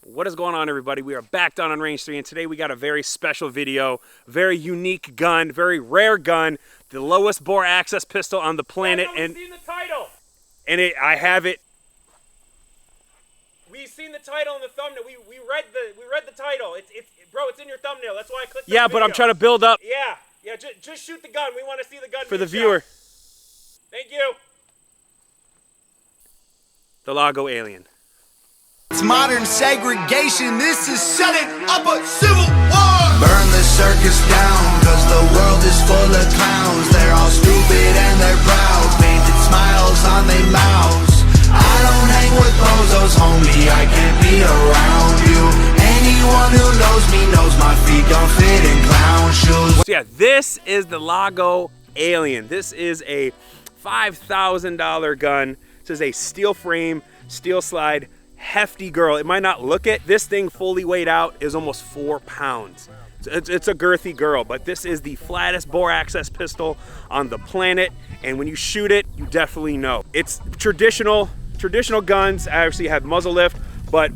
What is going on, everybody? We are back down on range 3, and today we got a very special video, very unique gun, very rare gun, the lowest bore access pistol on the planet. And we've seen the title. And I have it. We've seen the title in the thumbnail. We read the title. Bro, it's in your thumbnail. That's why I clicked. Yeah, but I'm trying to build up. Yeah. Just shoot the gun. We want to see the gun for the viewer. Thank you. The Laugo Alien. It's modern segregation, this is setting up a civil war. Burn the circus down, cause the world is full of clowns. They're all stupid and they're proud, painted smiles on their mouths. I don't hang with bozos, homie, I can't be around you. Anyone who knows me knows my feet don't fit in clown shoes. So yeah, this is the Laugo Alien. This is a $5,000 gun. This is a steel frame, steel slide, hefty girl. It might not look it. This thing fully weighed out is almost 4 pounds. It's a girthy girl, but this is the flattest bore access pistol on the planet, and when you shoot it, you definitely know. It's traditional guns actually have muzzle lift, but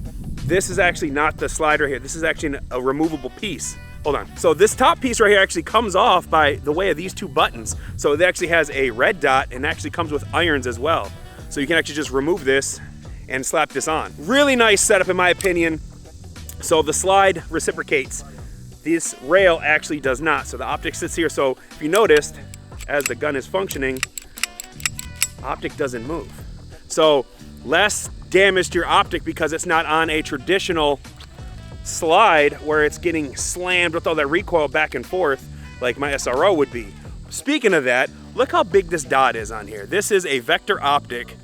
this is actually not the slider here. This is actually a removable piece. Hold on. So this top piece right here actually comes off by the way of these two buttons. So it actually has a red dot and actually comes with irons as well. So you can actually just remove this and slap this on. Really nice setup in my opinion. So the slide reciprocates. This rail actually does not. So the optic sits here. So if you noticed, as the gun is functioning, optic doesn't move. So less damage to your optic because it's not on a traditional slide where it's getting slammed with all that recoil back and forth like my SRO would be. Speaking of that, look how big this dot is on here. This is a vector optic.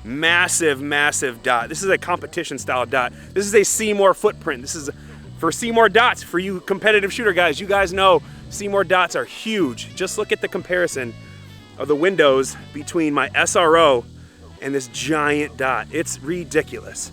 Massive dot. This is a competition style dot. This is a Seymour footprint. This is for Seymour dots. For you competitive shooter guys, you guys know Seymour dots are huge. Just look at the comparison of the windows between my SRO and this giant dot. It's ridiculous.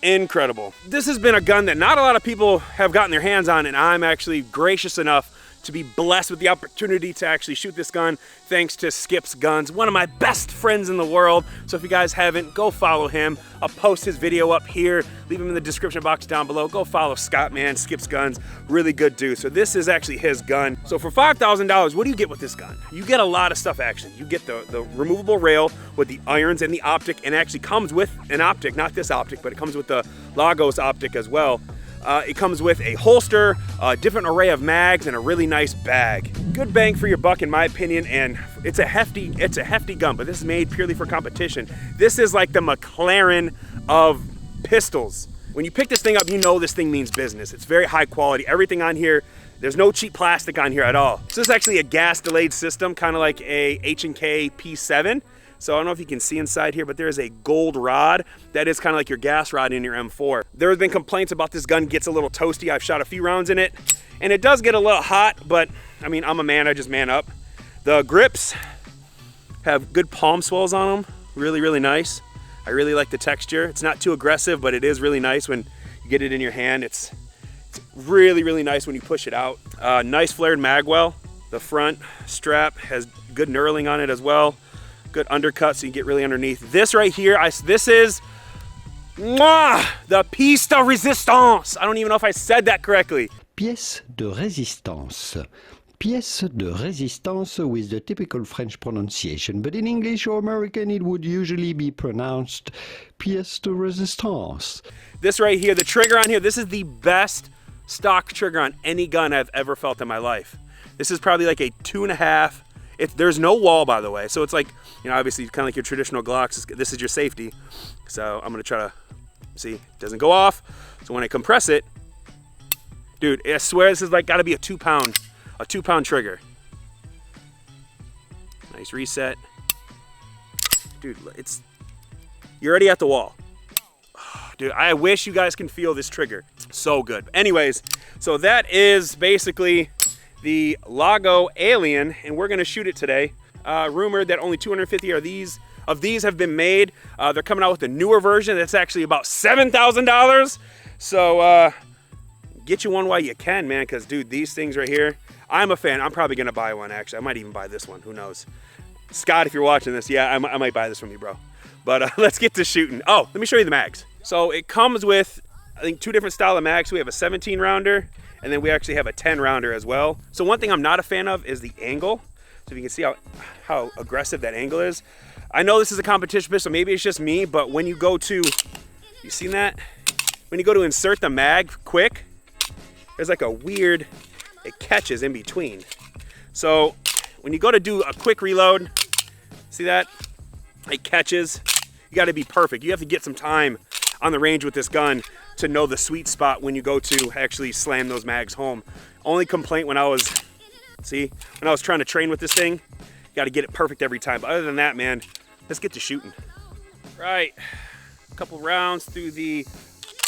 Incredible. This has been a gun that not a lot of people have gotten their hands on, and I'm actually gracious enough to be blessed with the opportunity to actually shoot this gun thanks to Skip's Guns, one of my best friends in the world. So if you guys haven't, go follow him. I'll post his video up here, leave him in the description box down below. Go follow Scott, man, Skip's Guns, really good dude. So this is actually his gun. So for $5,000, what do you get with this gun? You get a lot of stuff actually. You get the removable rail with the irons and the optic, and it actually comes with an optic, not this optic, but it comes with the Lagos optic as well. It comes with a holster, a different array of mags, and a really nice bag. Good bang for your buck in my opinion, and it's a hefty gun, but this is made purely for competition. This is like the McLaren of pistols. When you pick this thing up, you know this thing means business. It's very high quality. Everything on here, there's no cheap plastic on here at all. This is actually a gas delayed system, kind of like a H&K P7. So I don't know if you can see inside here, but there is a gold rod. That is kind of like your gas rod in your M4. There have been complaints about this gun gets a little toasty. I've shot a few rounds in it, and it does get a little hot, but I mean, I'm a man, I just man up. The grips have good palm swells on them. Really nice. I really like the texture. It's not too aggressive, but it is really nice when you get it in your hand. It's really nice when you push it out. Nice flared magwell. The front strap has good knurling on it as well. Good undercut so you get really underneath. This right here, this is the pièce de résistance. I don't even know if I said that correctly. Pièce de résistance. Pièce de résistance with the typical French pronunciation, but in English or American it would usually be pronounced pièce de résistance. This right here, the trigger on here, this is the best stock trigger on any gun I've ever felt in my life. This is probably like a 2.5. There's no wall, by the way, so it's like, you know, obviously kind of like your traditional Glocks. This is your safety. So I'm gonna try to see, it doesn't go off. So when I compress it, dude, I swear this is like gotta be a 2 pound trigger. Nice reset. Dude, you're already at the wall. Dude, I wish you guys can feel this trigger. So good. Anyways, so that is basically the Laugo Alien, and we're gonna shoot it today. Rumored that only 250 of these have been made. They're coming out with a newer version that's actually about $7,000. So get you one while you can, man, because dude, these things right here, I'm a fan. I'm probably gonna buy one actually. I might even buy this one, who knows. Scott, if you're watching this, yeah, I might buy this from you, bro. But let's get to shooting. Oh, let me show you the mags. So it comes with, I think, 2 different style of mags. We have a 17 rounder, and then we actually have a 10 rounder as well. So one thing I'm not a fan of is the angle. So if you can see how aggressive that angle is. I know this is a competition pistol, maybe it's just me, but when you go to, you seen that? When you go to insert the mag quick, there's like a weird, it catches in between. So when you go to do a quick reload, see that? It catches. You gotta be perfect. You have to get some time on the range with this gun to know the sweet spot when you go to actually slam those mags home. Only complaint when I was trying to train with this thing, you gotta get it perfect every time. But other than that, man, let's get to shooting. Right, a couple rounds through the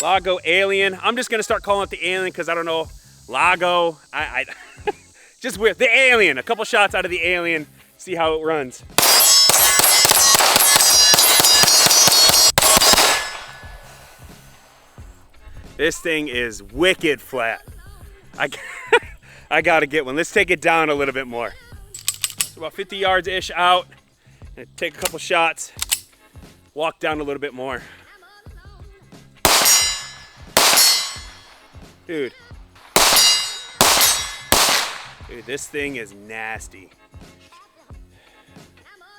Laugo Alien. I'm just gonna start calling it the Alien because I don't know, Laugo, I just weird. The Alien, a couple shots out of the Alien, see how it runs. This thing is wicked flat. I gotta get one. Let's take it down a little bit more. So about 50 yards-ish out. And take a couple shots. Walk down a little bit more. Dude. Dude, this thing is nasty.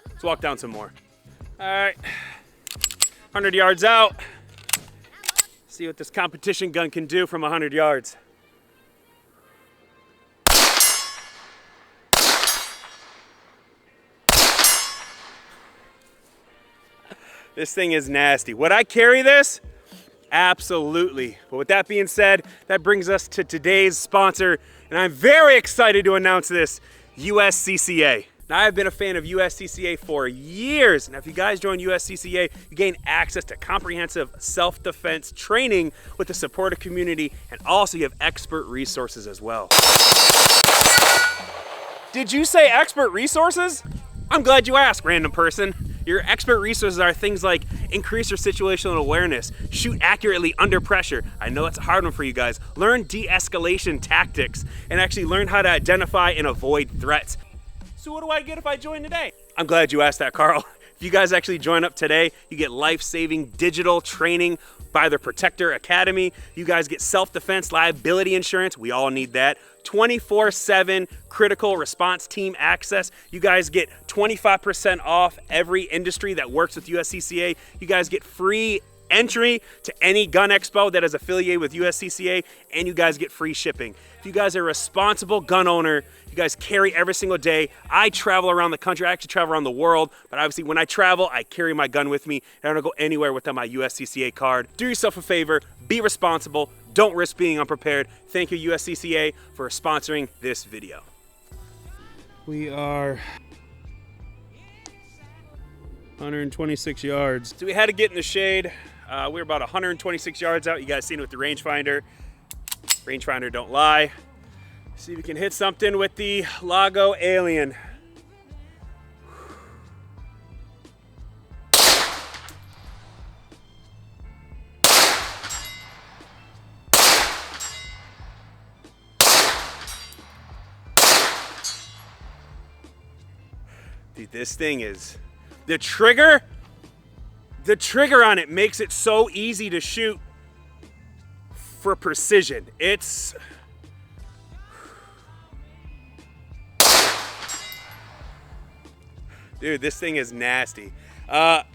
Let's walk down some more. All right. 100 yards out. See what this competition gun can do from 100 yards. This thing is nasty. Would I carry this? Absolutely. But with that being said, that brings us to today's sponsor, and I'm very excited to announce this, USCCA. Now, I've been a fan of USCCA for years. Now, if you guys join USCCA, you gain access to comprehensive self-defense training with the supportive community, and also you have expert resources as well. Did you say expert resources? I'm glad you asked, random person. Your expert resources are things like increase your situational awareness, shoot accurately under pressure. I know it's a hard one for you guys. Learn de-escalation tactics, and actually learn how to identify and avoid threats. So what do I get if I join today? I'm glad you asked that, Carl. If you guys actually join up today, you get life-saving digital training by the Protector Academy. You guys get self-defense liability insurance. We all need that. 24/7 critical response team access. You guys get 25% off every industry that works with USCCA. You guys get free entry to any gun expo that is affiliated with USCCA, and you guys get free shipping. If you guys are a responsible gun owner, you guys carry every single day. I travel around the country. I actually travel around the world, but obviously when I travel, I carry my gun with me, and I don't go anywhere without my USCCA card. Do yourself a favor, be responsible, don't risk being unprepared. Thank you, USCCA, for sponsoring this video. We are 126 yards. So we had to get in the shade. We were about 126 yards out. You guys seen it with the rangefinder. Rangefinder don't lie. See if we can hit something with the Laugo Alien. Dude, this thing is, the trigger on it makes it so easy to shoot for precision. It's, dude, this thing is nasty. The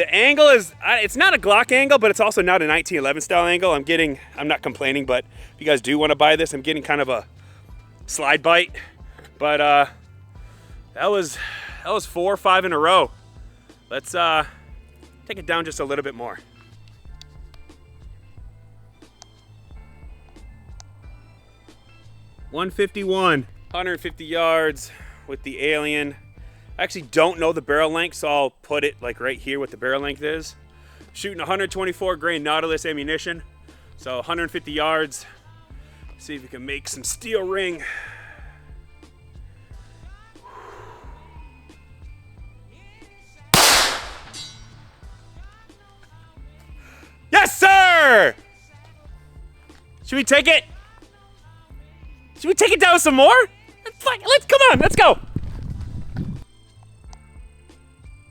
angle is, it's not a Glock angle, but it's also not a 1911 style angle. I'm not complaining, but if you guys do want to buy this, I'm getting kind of a slide bite. But that was 4 or 5 in a row. Let's take it down just a little bit more. .151, 150 yards with the Alien. I actually don't know the barrel length, so I'll put it like right here what the barrel length is. Shooting 124 grain Nautilus ammunition, so 150 yards. See if we can make some steel ring. Yes, sir! Should we take it? Should we take it down some more? Come on, let's go.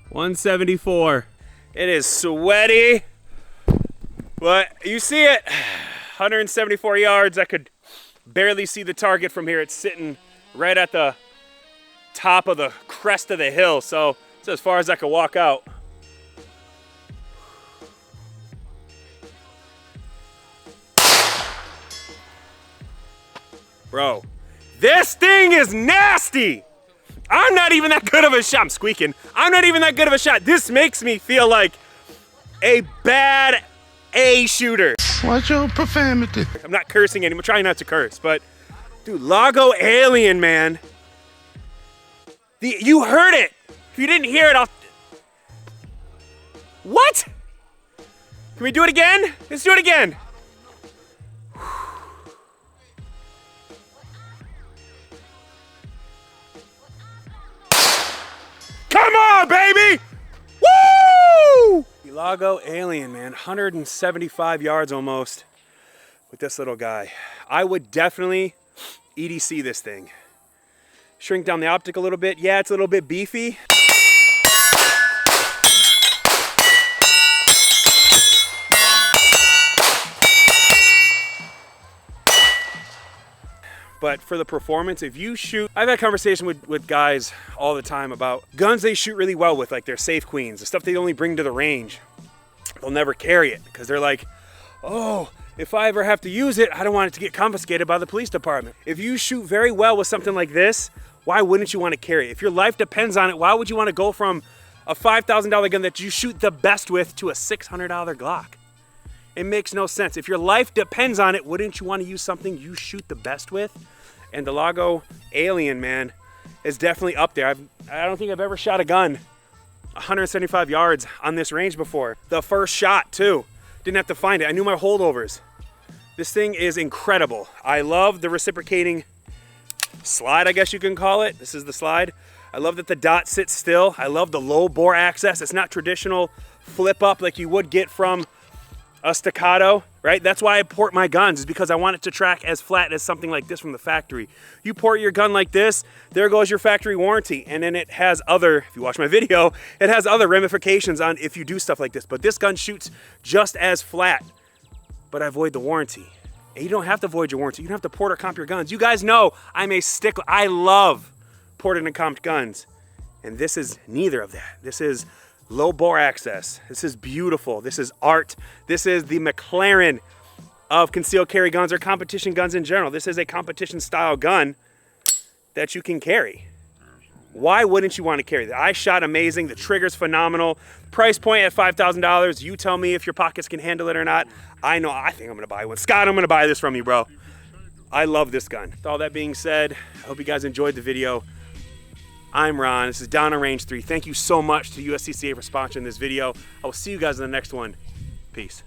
174. It is sweaty. But you see it, 174 yards. I could barely see the target from here. It's sitting right at the top of the crest of the hill, so it's as far as I could walk out. Bro, this thing is nasty. I'm not even that good of a shot. I'm squeaking. I'm not even that good of a shot. This makes me feel like a bad A shooter. Watch your profanity. I'm not cursing anymore. I'm trying not to curse, but dude, Laugo Alien, man. You heard it. If you didn't hear it, What? Can we do it again? Let's do it again. Come on, baby! Woo! Laugo Alien, man, 175 yards almost with this little guy. I would definitely EDC this thing. Shrink down the optic a little bit. Yeah, it's a little bit beefy. But for the performance, if you shoot, I've had conversation with guys all the time about guns they shoot really well with, like their Safe Queens, the stuff they only bring to the range. They'll never carry it because they're like, oh, if I ever have to use it, I don't want it to get confiscated by the police department. If you shoot very well with something like this, why wouldn't you want to carry it? If your life depends on it, why would you want to go from a $5,000 gun that you shoot the best with to a $600 Glock? It makes no sense. If your life depends on it, wouldn't you want to use something you shoot the best with? And the Laugo Alien, man, is definitely up there. I don't think I've ever shot a gun 175 yards on this range before. The first shot, too. Didn't have to find it. I knew my holdovers. This thing is incredible. I love the reciprocating slide, I guess you can call it. This is the slide. I love that the dot sits still. I love the low bore access. It's not traditional flip up like you would get from a staccato, right? That's why I port my guns, is because I want it to track as flat as something like this from the factory. You port your gun like this, there goes your factory warranty. And then it has other, if you watch my video, it has other ramifications on if you do stuff like this. But this gun shoots just as flat, but I void the warranty. And you don't have to void your warranty. You don't have to port or comp your guns. You guys know I'm a stickler. I love ported and comped guns. And this is neither of that. This is low bore access. This is beautiful. This is art. This is the McLaren of concealed carry guns or competition guns in general. This is a competition style gun that you can carry. Why wouldn't you want to carry that? I shot amazing. The trigger's phenomenal. Price point at $5,000. You tell me if your pockets can handle it or not. I know, I think I'm gonna buy one. Scott, I'm gonna buy this from you, bro. I love this gun. With all that being said, I hope you guys enjoyed the video. I'm Ron, this is Down on Range 3. Thank you so much to USCCA for sponsoring this video. I will see you guys in the next one. Peace.